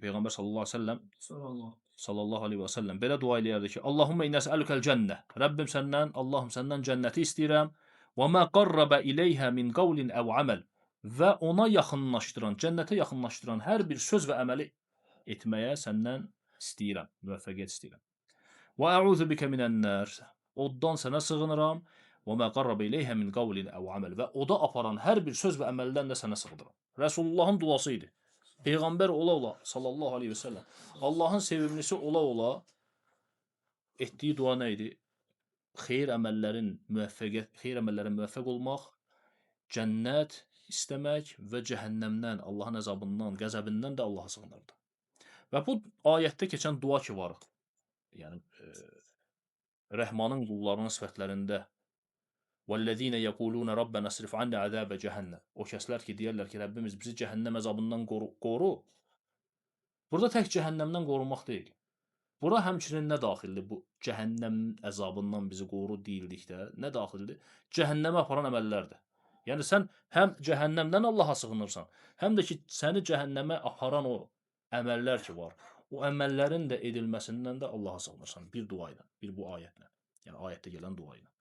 Peyğəmbər sallallahu aleyhi və səlləm belə dua eləyərdi ki, Allahumma innə əsəlükəl cənnə. Rəbbim səndən, Allahım səndən cənnəti istəyirəm. Və mə qarrabə iləyhə min qavlin əv aməl. Və ona yaxınlaşdıran, cənnətə yaxınlaşdıran hər bir söz və əməli etməyə səndən istəyirəm, müvəffəqiyyət istəyirəm. Və əuzu bikə minən-nər. Oddan sənə sığınıram. Və mə qarrabə iləyhə min qavlin əv aməl. Və oda aparan hər bir söz və əməldən də sənə sığınıram. Rəsulullahın duası idi. Peyğəmbər ola-ola sallallahu aleyhi və səlləm Allahın sevimlisi ola-ola etdiyi dua nə idi? Xeyir əməllərin müvəffəq olmaq, cənnət istəmək və cəhənnəmdən, Allahın əzabından, qəzəbindən də Allaha sığınırdı. Və bu ayətdə keçən dua ki var, yəni Rəhmanın qullarının sifətlərində وَالَّذِينَ يَقُولُونَ رَبَّنَا اصْرِفْ عَنَّا عَذَابَ جَهَنَّمَ. O kəslər ki deyirlər ki, Rəbbimiz bizi cəhənnəm əzabından qoru. Burada tək cəhənnəmdən qorunmaq deyil. Bura həmçinin nə daxildir? Bu cəhənnəm əzabından bizi qoru deyildikdə nə daxildir? Cəhənnəmə aparan əməllərdir. Yəni sən həm cəhənnəmdən Allaha sığınırsan, həm də ki səni cəhənnəmə aparan o əməllər ki var, o əməllərin də edilməsindən də Allaha sığınırsan bir dua ilə, bir bu ayətlə. Yəni ayətdə gələn dua ilə.